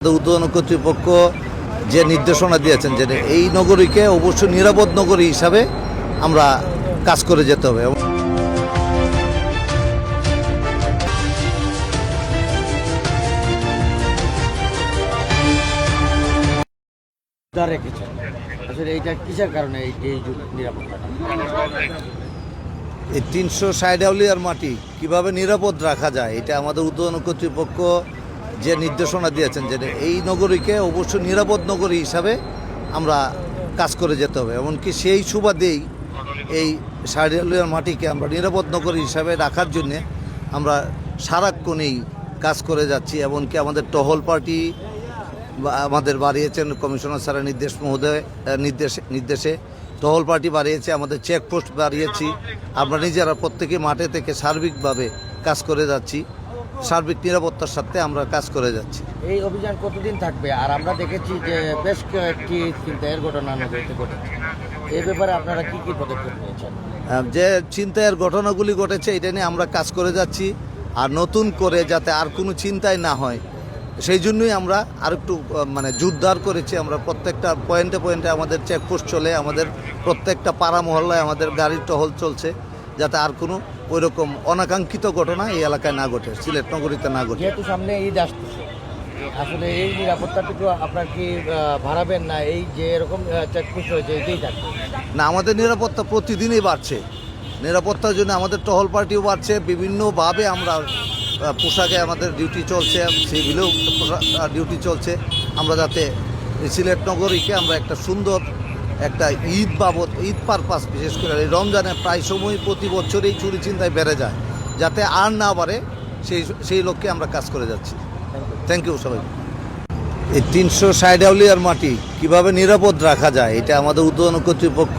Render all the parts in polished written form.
উদ্বোধন কর্তৃপক্ষ যে নির্দেশনা দিয়েছেন যে এই নগরীকে অবশ্যই নিরাপদ নগরী হিসাবে আমরা কাজ করে যেতে হবে। আসলে এইটা কিসের কারণে এই নিরাপত্তাটা? এই 360 আউলিয়ার মাটি কিভাবে নিরাপদ রাখা যায়, এটা আমাদের উদ্বোধন কর্তৃপক্ষ যে নির্দেশনা দিয়েছেন যে এই নগরীকে অবশ্যই নিরাপদ নগরী হিসাবে আমরা কাজ করে যেতে হবে। এমনকি সেই সুবাদেই এই 60 আউলিয়ার মাটিকে আমরা নিরাপদ নগরী হিসাবে রাখার জন্যে আমরা সারাক্ষণেই কাজ করে যাচ্ছি। এমনকি আমাদের টহল পার্টি আমাদের বাড়িয়েছেন কমিশনার স্যারের নির্দেশে টহল পার্টি বাড়িয়েছে, আমাদের চেকপোস্ট বাড়িয়েছি। আমরা নিজেরা প্রত্যেকে মাঠে থেকে সার্বিকভাবে কাজ করে যাচ্ছি, সার্বিক নিরাপত্তার সাথে আমরা কাজ করে যাচ্ছি। এই অভিযান কতদিন থাকবে? আর আমরা দেখেছি যে বেশ কয়েকটি ছিনতাইয়ের ঘটনা নগরীতে ঘটেছে, এই ব্যাপারে আপনারা কি কি পদক্ষেপ নিয়েছেন? যে ছিনতাইয়ের ঘটনাগুলি ঘটেছে এটা নিয়ে আমরা কাজ করে যাচ্ছি, আর নতুন করে যাতে আর কোনো ছিনতাই না হয় সেই জন্যই আমরা আর একটু জোরদার করেছি। আমরা প্রত্যেকটা পয়েন্টে পয়েন্টে আমাদের চেকপোস্ট চলে, আমাদের প্রত্যেকটা পাড়া মহল্লায় আমাদের গাড়ির টহল চলছে, যাতে আর কোনো ওইরকম অনাকাঙ্ক্ষিত ঘটনা এই এলাকায় না ঘটে, সিলেট নগরীতে না ঘটে। যেহেতু সামনে ঈদ আসতেছে, আসলে এই নিরাপত্তাটুকু আপনার কি বাড়াবেন না? এই যে এরকম চেকপোস্ট হয়েছে এটাই থাকবে না? আমাদের নিরাপত্তা প্রতিদিনই বাড়ছে, নিরাপত্তার জন্য আমাদের টহল পার্টিও বাড়ছে। বিভিন্নভাবে আমরা পোশাকে আমাদের ডিউটি চলছে, সিভিলেও ডিউটি চলছে। আমরা যাতে সিলেট নগরীকে আমরা একটা সুন্দর একটা ঈদ পারপাস, বিশেষ করে এই রমজানে প্রায় সময় প্রতি বছরেই চুরি চিন্তায় বেড়ে যায়, যাতে আর না বাড়ে সেই লক্ষ্যে আমরা কাজ করে যাচ্ছি। থ্যাংক ইউ সবাই। এই 360 আউলিয়ার মাটি কিভাবে নিরাপদ রাখা যায়, এটা আমাদের উদ্বোধন কর্তৃপক্ষ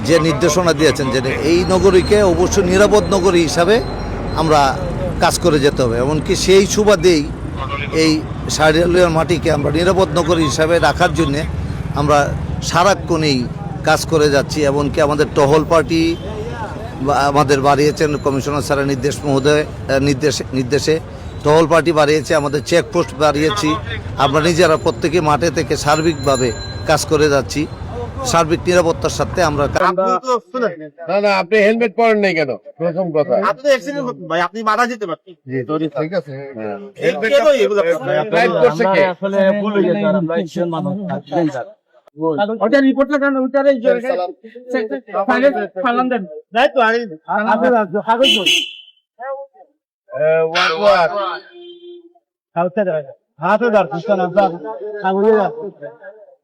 যে নির্দেশনা দিয়েছেন যে এই নগরীকে অবশ্যই নিরাপদ নগরী হিসাবে আমরা কাজ করে যেতে হবে। এমনকি সেই সুবাদেই এই 60 আউলিয়ার মাটিকে আমরা নিরাপদ নগরী হিসাবে রাখার জন্যে আমরা সারাক্ষণেই কাজ করে যাচ্ছি। এমনকি আমাদের টহল পার্টি আমাদের বাড়িয়েছেন কমিশনার স্যারের নির্দেশে টহল পার্টি বাড়িয়েছে, আমাদের চেকপোস্ট বাড়িয়েছি। আমরা নিজেরা প্রত্যেকে মাঠে থেকে সার্বিকভাবে কাজ করে যাচ্ছি, সার্বিক নিরাপত্তার সাথে আমরা। না আপনি হেলমেট পরেন নাই কেন? প্রথম কথা আপনি অ্যাক্সিডেন্ট করতেন ভাই, আপনি মারা যেতে পারতেন। জি ঠিক আছে। আসলে ভুল হয়ে গেছে, আমরা একজন মানুষ ওটা রিপোর্ট লাগানো, ওটারে ফাইলান দেন তাই তো। আর কাগজ বই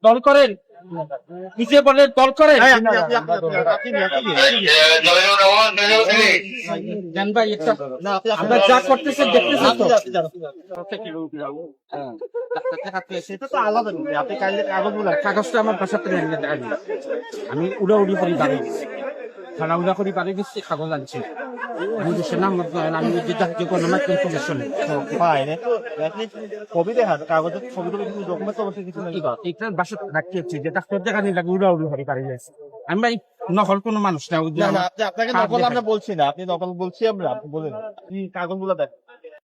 দল করেন, পিছিয়ে পড়লে দল করেন। আমরা যা করতেছি দেখতেছি তো, সেটা তো আলাদা। আপনি কাগজটা আমার বাসাতে আমি উড়াউড়ি করে দাঁড়িয়ে গেছি, খানা উড়া করে বাড়ি গেছি, কাগজ আনছি। আমি দেশের নাম আমি জাতীয় গণমাধ্যম কমিশন কবি দেখান কাগজের ছবি ডকুমেন্ট অবশ্যই কিছু বাসা রাখতে হচ্ছে, যেটা দেখা নিয়ে লাগে উড়াউড়ি করে বাড়ি যাচ্ছে। আমি ভাই নকল কোনো মানুষ না, আপনাকে নকল আমরা বলছি না, আপনি নকল বলছি আমরা, বলেন কি কাগজ গুলা দেখ।